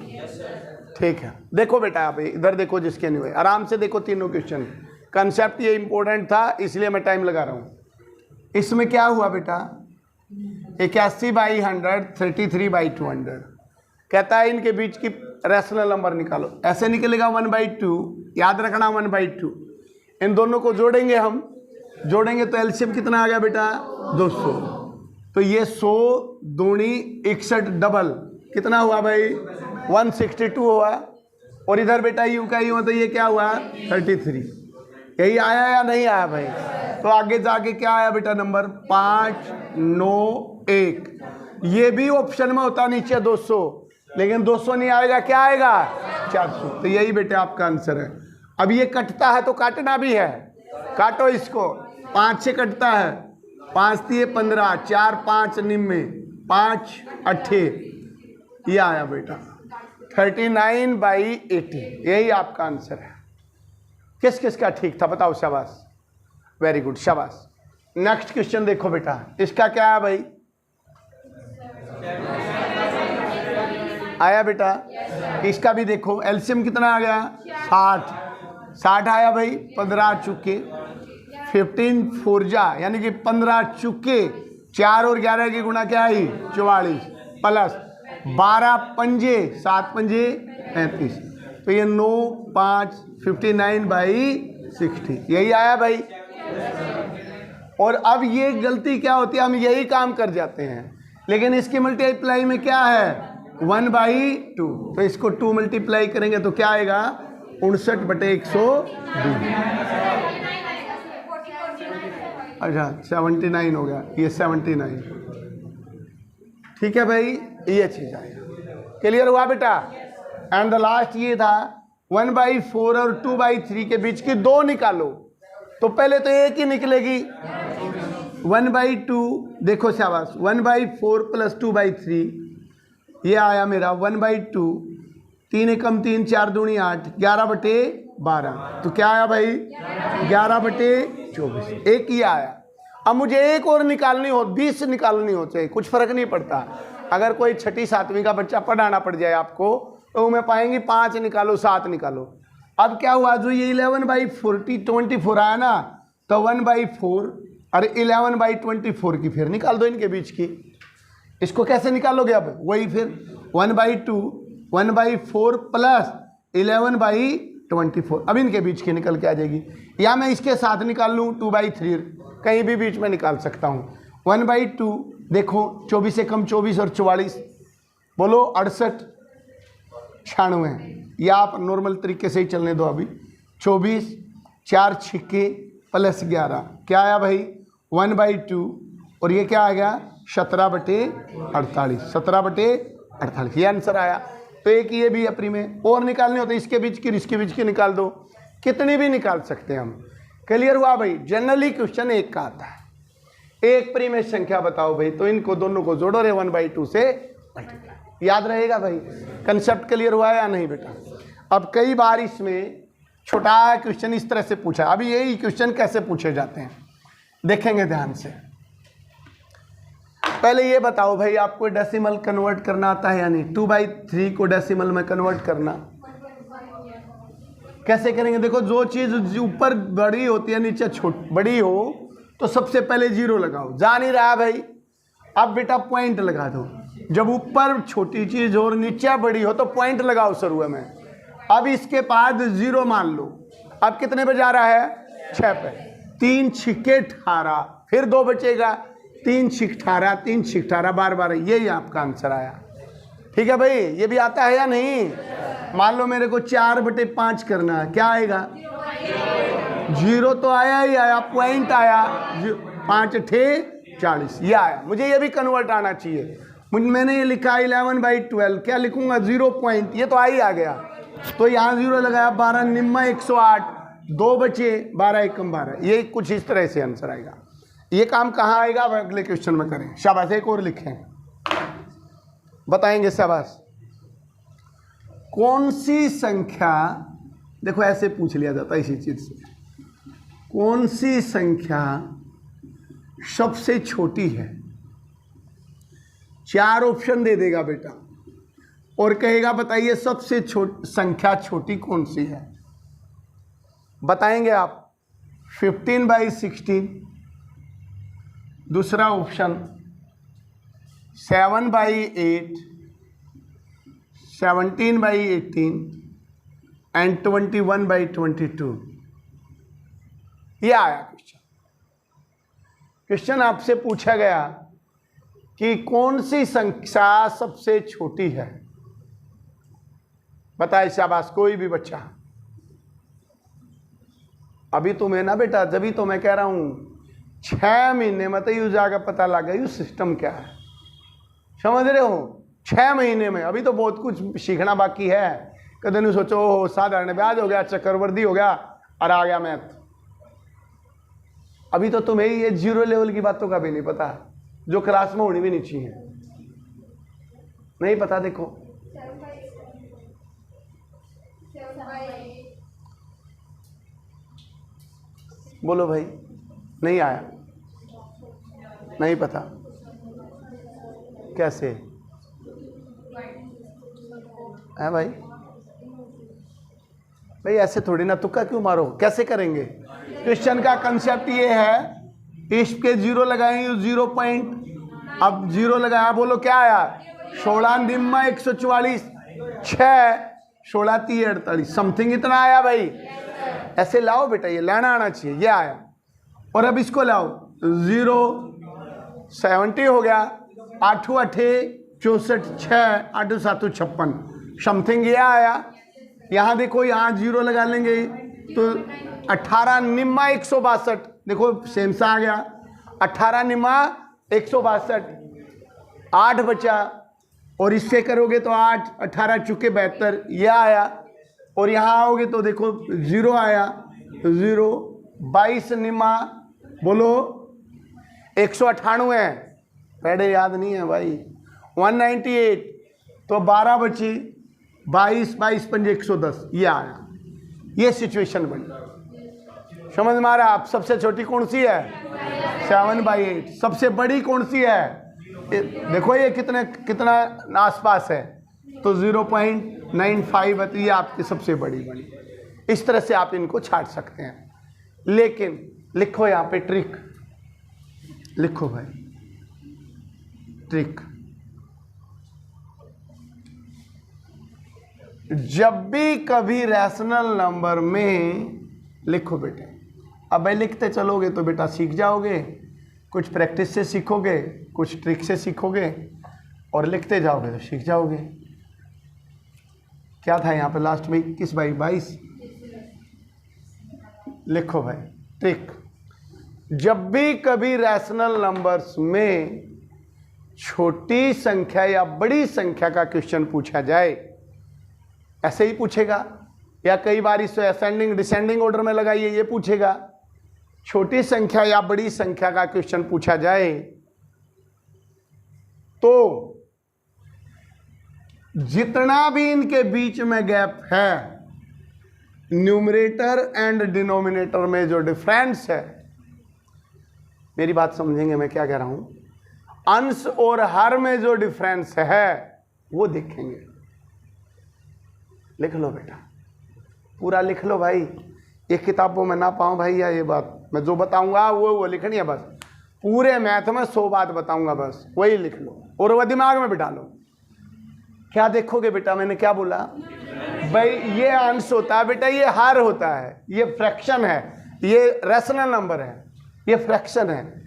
ठीक है, देखो बेटा आप इधर देखो, जिसके नहीं हुए आराम से देखो तीनों क्वेश्चन। कंसेप्ट ये इंपॉर्टेंट था इसलिए मैं टाइम लगा रहा हूँ। इसमें क्या हुआ बेटा, 81/100, 33/200। कहता है इनके बीच की रैशनल नंबर निकालो। ऐसे निकलेगा 1/2, याद रखना 1/2। इन दोनों को जोड़ेंगे, हम जोड़ेंगे तो एलसीएम कितना आ गया बेटा, 200। तो ये 100 दूनी 61 डबल कितना हुआ भाई, 162 हुआ। और इधर बेटा यू का यू, तो ये क्या हुआ, 33। यही आया या नहीं आया भाई? तो आगे जाके क्या आया बेटा नंबर, 591। ये भी ऑप्शन में होता नीचे 200, लेकिन 200 नहीं आएगा, क्या आएगा, 400। तो यही बेटा आपका आंसर है। अब ये कटता है तो काटना भी है, काटो इसको। 5 से कटता है, 5 3 15, 4 5 90, 5 8, ये आया बेटा 39/80। यही आपका आंसर है। किस किस का ठीक था बताओ, शाबाश, वेरी गुड, शाबाश। नेक्स्ट क्वेश्चन देखो बेटा, इसका क्या है भाई, आया बेटा? इसका भी देखो, एलसीएम कितना आ गया, 60 आया भाई, 15 चुके, 15 4 यानी कि 15 चुके, 4 और 11 की गुणा क्या आई, 44, प्लस 12 पंजे, 7 पंजे 35। तो ये 9 5 59/60, यही आया भाई। और अब ये गलती क्या होती है, हम यही काम कर जाते हैं, लेकिन इसकी मल्टीप्लाई में क्या है, 1/2। तो इसको 2 मल्टीप्लाई करेंगे तो क्या आएगा, 59/120। अच्छा 79 हो गया, ये 79। ठीक है भाई, ये चीज आएगा। क्लियर हुआ बेटा? एंड द लास्ट ये था 1/4 और 2/3 के बीच की दो निकालो। तो पहले तो एक ही निकलेगी, 1/2। देखो शाबाश, 1/4 + 2/3, ये आया मेरा 1/2। 3 एकम 3, 4 दूनी 8, 11/12। तो क्या आया भाई, 11/11। 24, एक ही आया। अब मुझे एक और निकालनी हो, 20 निकालनी हो चाहे, कुछ फर्क नहीं पड़ता। अगर कोई 6ठी 7वीं का बच्चा पढ़ाना पड़ जाए आपको, तो मैं पाएंगी 5 निकालो 7 निकालो। अब क्या हुआ, जो ये 11/24 आया ना, तो 1/4 और 11/24 की फिर निकाल दो इनके बीच की। इसको कैसे निकालोगे, अब वही फिर 1/2 1/4 प्लस 11/24, अब इनके बीच की निकल के आ जाएगी। या मैं इसके साथ निकाल लूँ 2/3, कहीं भी बीच में निकाल सकता हूँ। 1/2 देखो, 24 से कम 24 और 44, बोलो 68 96। या आप नॉर्मल तरीके से ही चलने दो। अभी 24 4 छिक्के प्लस 11 क्या आया भाई 1/2, और ये क्या आ गया 17/48, 17/48, ये आंसर आया। तो एक ये भी अपनी में और निकालने होते, इसके बीच की निकाल दो, कितनी भी निकाल सकते हैं हम। क्लियर हुआ भाई। जनरली क्वेश्चन एक का आता है, एक परिमेय संख्या बताओ भाई, तो इनको दोनों को जोड़ो रे 1/2 से मल्टीप्लाई, याद रहेगा भाई। कंसेप्ट क्लियर हुआ है या नहीं बेटा। अब कई बार इसमें छोटा क्वेश्चन इस तरह से पूछा, अभी यही क्वेश्चन कैसे पूछे जाते हैं देखेंगे ध्यान से। पहले ये बताओ भाई, आपको डेसिमल कन्वर्ट करना आता है या नहीं। 2/3 को डेसिमल में कन्वर्ट करना कैसे करेंगे, देखो जो चीज़ ऊपर बड़ी होती है नीचे बड़ी हो, तो सबसे पहले 0 लगाओ। जा नहीं रहा भाई, अब बेटा पॉइंट लगा दो। जब ऊपर छोटी चीज़ और नीचे बड़ी हो तो पॉइंट लगाओ शुरू में। अब इसके बाद 0 मान लो। अब कितने पे जा रहा है 6 पे, 3 छिक्के 18, फिर 2 बचेगा, 3 छिक 18, 3 छिक 18, 12, यही आपका आंसर आया। ठीक है भाई, ये भी आता है या नहीं। मान लो मेरे को 4/5 करना है, क्या आएगा 0 तो आया ही आया, पॉइंट आया 5 × 40, ये आया। मुझे ये भी कन्वर्ट आना चाहिए। मैंने ये लिखा 11/12, क्या लिखूंगा 0 पॉइंट, ये तो आ गया। तो यहाँ 0 लगाया, 12 निम्मा 108, 2 बचे, 12 एकम 12, ये कुछ इस तरह से आंसर आएगा। ये काम कहाँ आएगा अब अगले क्वेश्चन में करें। शाबाश, एक और लिखें, बताएंगे शाबाश। कौन सी संख्या, देखो ऐसे पूछ लिया जाता है इसी चीज से, कौन सी संख्या सबसे छोटी है। 4 ऑप्शन दे देगा बेटा और कहेगा बताइए सबसे संख्या छोटी कौन सी है। बताएंगे आप 15/16, दूसरा ऑप्शन 7/8, 17/18 एंड 21/22। ये आया क्वेश्चन आपसे पूछा गया कि कौन सी संख्या सबसे छोटी है। बताए शाबाश, कोई भी बच्चा। अभी तुम्हें ना बेटा, जब भी तो मैं कह रहा हूं 6 महीने में तो यूँ जाकर पता लग गया सिस्टम क्या है, समझ रहे हो। 6 महीने में अभी तो बहुत कुछ सीखना बाकी है। कदे नहीं सोचो ओह साधारण ब्याज हो गया, चक्रवर्ती हो गया और आ गया मैथ। अभी तो तुम्हें ये 0 लेवल की बातों का भी नहीं पता, जो क्लास में होनी भी नहीं चाहिए, नहीं पता। देखो बोलो भाई, नहीं आया, नहीं पता कैसे है भाई। भाई ऐसे थोड़ी ना, तुक्का क्यों मारो, कैसे करेंगे। क्वेश्चन का कंसेप्ट ये है, इसके 0 लगाएंगे 0 पॉइंट। अब 0 लगाया, बोलो क्या आया 16 निम्मा 144, 6 16 3 48, समथिंग इतना आया भाई। ऐसे लाओ बेटा, ये लाना आना चाहिए, ये आया। और अब इसको लाओ 0 70 हो गया, 8 8 64, 6 8 7 56, समथिंग ये आया। यहाँ देखो, यहाँ 0 लगा लेंगे तो 18 निम्मा 162, देखो सेम सा आ गया। 18 निम्मा 162, 8 बचा, और इससे करोगे तो 8 18 चुके 72, ये आया। और यहाँ आओगे तो देखो 0 आया, 0 22 निम्मा बोलो 198 है, पहले याद नहीं है भाई, 198, तो 12 बची, 22 22 5 110, ये आया। ये सिचुएशन बनी। समझ में आ रहा है? आप सबसे छोटी कौन सी है? 7/8। सबसे बड़ी कौन सी है? देखो ये कितना आसपास है, तो 0.95 है, तो ये आपकी सबसे बड़ी बड़ी। इस तरह से आप इनको छाट सकते हैं। लेकिन लिखो यहाँ पे ट्रिक, लिखो भाई ट्रिक। जब भी कभी रैशनल नंबर में लिखो बेटे, अब भाई लिखते चलोगे तो बेटा सीख जाओगे, कुछ प्रैक्टिस से सीखोगे, कुछ ट्रिक से सीखोगे, और लिखते जाओगे तो सीख जाओगे। क्या था यहाँ पे लास्ट में? 21/22। लिखो भाई ट्रिक। जब भी कभी रैशनल नंबर्स में छोटी संख्या या बड़ी संख्या का क्वेश्चन पूछा जाए, ऐसे ही पूछेगा, या कई बार इसे असेंडिंग डिसेंडिंग ऑर्डर में लगाइए, ये पूछेगा। छोटी संख्या या बड़ी संख्या का क्वेश्चन पूछा जाए तो जितना भी इनके बीच में गैप है, न्यूमरेटर एंड डिनोमिनेटर में जो डिफरेंस है, मेरी बात समझेंगे मैं क्या कह रहा हूं, अंश और हर में जो डिफरेंस है वो देखेंगे। लिख लो बेटा, पूरा लिख लो भाई। ये किताबों में ना पाऊं भाई, या ये बात मैं जो बताऊंगा वो लिखनी है बस। पूरे मैथ में 100 बात बताऊंगा, बस वही लिख लो और वो दिमाग में बिठा लो। क्या देखोगे बेटा, मैंने क्या बोला भाई? ये अंश होता है बेटा, ये हर होता है, ये फ्रैक्शन है, ये रैशनल नंबर है, ये फ्रैक्शन है।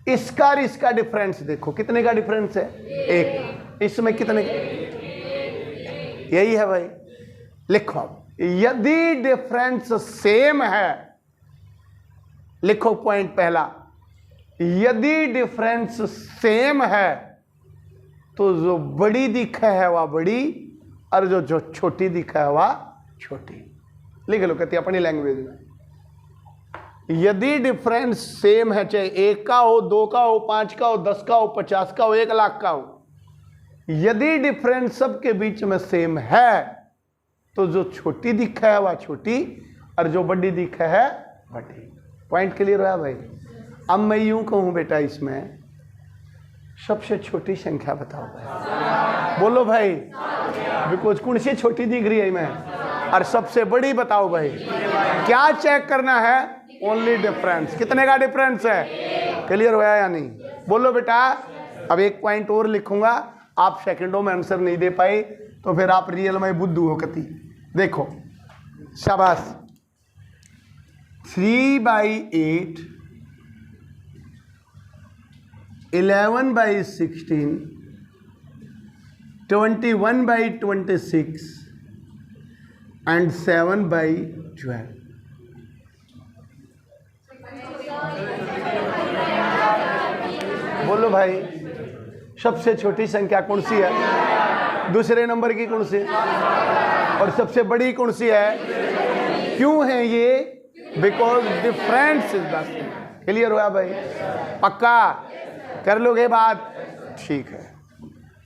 इसका और इसका डिफरेंस देखो, कितने का डिफरेंस है? 1। इसमें कितने? यही है भाई। लिखो अब, यदि डिफरेंस सेम है, लिखो पॉइंट पहला, यदि डिफरेंस सेम है तो जो बड़ी दिखा है वह बड़ी, और जो छोटी दिखा है वह छोटी। लिख लो कहती अपनी लैंग्वेज में। यदि डिफरेंस सेम है, चाहे 1 का हो, 2 का हो, 5 का हो, 10 का हो, 50 का हो, 1 लाख का हो, यदि डिफरेंस सबके बीच में सेम है तो जो छोटी दिखा है वह छोटी, और जो बड़ी दिखा है बड़ी। पॉइंट क्लियर हुआ भाई? अब मैं यूं कहूं बेटा, इसमें सबसे छोटी संख्या बताओ भाई। बोलो भाई, बिकॉज कौन सी छोटी दिख रही है मैं, और सबसे बड़ी बताओ भाई। क्या चेक करना है? Only difference. कितने का डिफरेंस है? क्लियर हुआ या नहीं? बोलो बेटा। अब एक पॉइंट और लिखूंगा, आप सेकंडों में आंसर नहीं दे पाए तो फिर आप रियल में बुद्धू हो कति। देखो शाबाश। 3/8, 11/16, 21/26 and 7/12। बोलो भाई, सबसे छोटी संख्या कौन सी है? दूसरे नंबर की कौन सी? और सबसे बड़ी कौन सी है? क्यों है ये? Because difference is the same. Clear हुआ भाई? पक्का कर लोगे बात? ठीक है।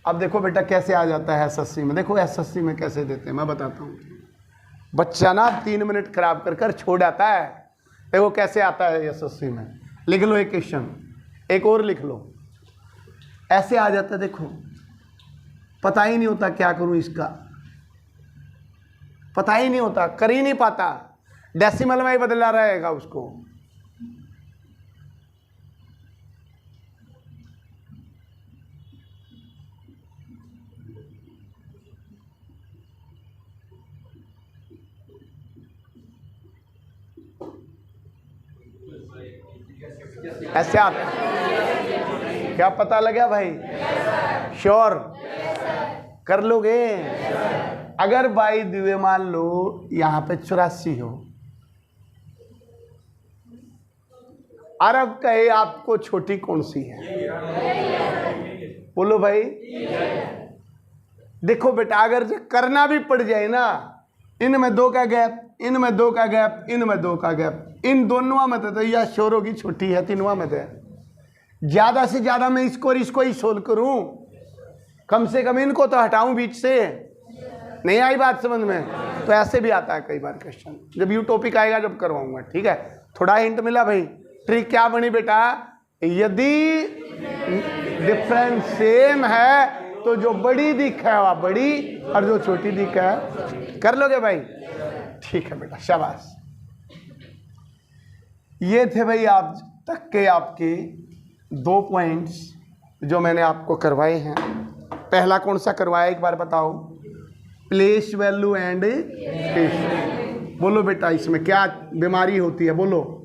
अब देखो बेटा कैसे आ जाता है एसएससी में। देखो एसएससी में कैसे देते हैं, मैं बताता हूँ। बच्चा ना 3 मिनट खराब कर कर छोड़ आता है। देखो कैसे आता है एसएससी में। लिख लो एक क्वेश्चन, एक और लिख लो। ऐसे आ जाता है, देखो पता ही नहीं होता क्या करूं इसका, पता ही नहीं होता, कर ही नहीं पाता, डेसिमल में ही बदला रहेगा उसको। ऐसे आता क्या पता लगा भाई? श्योर कर लोगे? अगर बाई दिवे मान लो यहां पे 84 हो, अरब कहे आपको छोटी कौन सी है? बोलो भाई। देखो बेटा, अगर जो करना भी पड़ जाए ना, इनमें 2 का गैप, इनमें 2 का गैप, इनमें 2 का गैप, इन दोनों में तो या शोरों की छोटी है, तीनों में तो ज्यादा से ज्यादा मैं इसको और इसको ही सोल्व करूं, कम से कम इनको तो हटाऊं बीच से। नहीं आई बात समझ में? तो ऐसे भी आता है कई बार क्वेश्चन, जब यू टॉपिक आएगा जब करवाऊंगा, ठीक है। थोड़ा हिंट मिला भाई। ट्रिक क्या बनी बेटा, यदि डिफरेंस सेम है तो जो बड़ी दिख है वह बड़ी और जो छोटी दिख है, कर लोगे भाई? ठीक है बेटा, शाबाश। ये थे भाई आप तक के आपके 2 पॉइंट्स जो मैंने आपको करवाए हैं। पहला कौन सा करवाया एक बार बताओ? Place value and space. बोलो बेटा इसमें क्या बीमारी होती है, बोलो।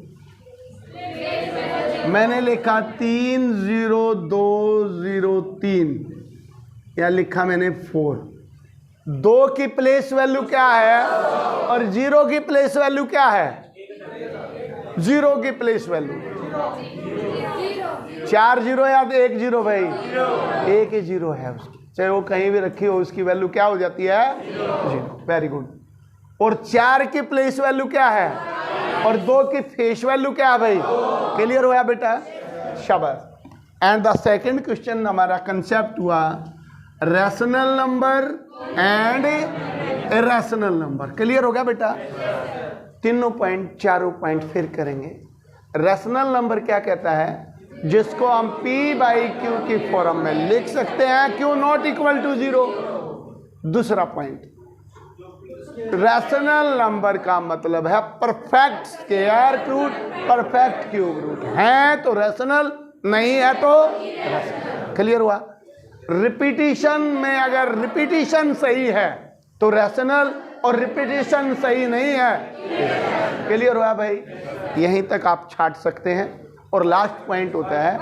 मैंने लिखा 30203 या लिखा मैंने 4। 2 की प्लेस वैल्यू क्या है और 0 की प्लेस वैल्यू क्या है? 0 की प्लेस वैल्यू 4 0 या 1 0 भाई? 1 ही 0 है उसकी, चाहे वो कहीं भी रखी हो उसकी वैल्यू क्या हो जाती है? 0। Very good. और 4 की प्लेस वैल्यू क्या है और 2 की फेस वैल्यू क्या है भाई? क्लियर हुआ बेटा? शाबाश। एंड द सेकंड क्वेश्चन हमारा कंसेप्ट हुआ rational number and irrational number. Clear हो गया बेटा? तीनों पॉइंट, चारों पॉइंट फिर करेंगे। रैशनल नंबर क्या कहता है? जिसको हम P/Q की फॉर्म में लिख सकते हैं, Q नॉट इक्वल टू 0। दूसरा पॉइंट, रैशनल नंबर का मतलब है perfect square root, perfect cube root. है तो रैशनल, नहीं है तो रैशनल। क्लियर हुआ? रिपीटिशन में अगर रिपीटिशन सही है तो रैशनल और रिपीटिशन सही नहीं है। क्लियर हुआ भाई? यहीं तक आप छाट सकते हैं। और लास्ट पॉइंट होता है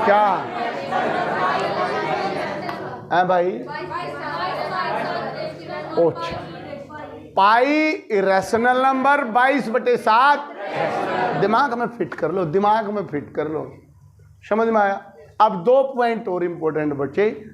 क्या है भाई? पाई इरेशनल नंबर 22/7। दिमाग में फिट कर लो, दिमाग में फिट कर लो। समझ में आया? अब 2 पॉइंट और इंपॉर्टेंट बच्चे।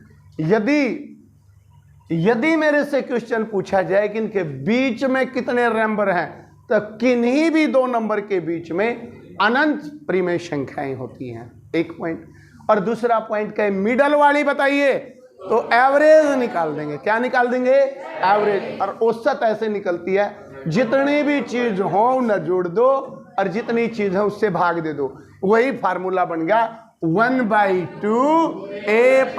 यदि मेरे से क्वेश्चन पूछा जाए कि इनके बीच में कितने नंबर हैं, तो किन्हीं भी 2 नंबर के बीच में अनंत परिमेय संख्याएं होती हैं। एक पॉइंट। और दूसरा पॉइंट क्या है? मिडल वाली बताइए तो एवरेज निकाल देंगे। क्या निकाल देंगे? एवरेज। और औसत ऐसे निकलती है, जितनी भी चीज हो न जोड़ दो और जितनी चीज है उससे भाग दे दो। वही फार्मूला बन गया 1/2 A + B।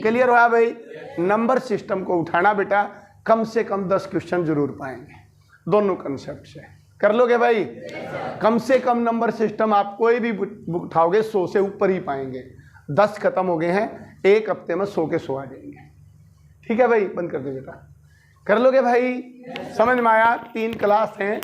क्लियर हुआ भाई? नंबर सिस्टम को उठाना बेटा, कम से कम 10 क्वेश्चन जरूर पाएंगे दोनों कंसेप्ट से। कर लोगे भाई? कम से कम नंबर सिस्टम आप कोई भी बुक उठाओगे 100 से ऊपर ही पाएंगे। 10 खत्म हो गए हैं, एक हफ्ते में 100 के 100 आ जाएंगे। ठीक है भाई? बंद कर दो बेटा। कर लोगे भाई? समझ में आया? 3 क्लास हैं।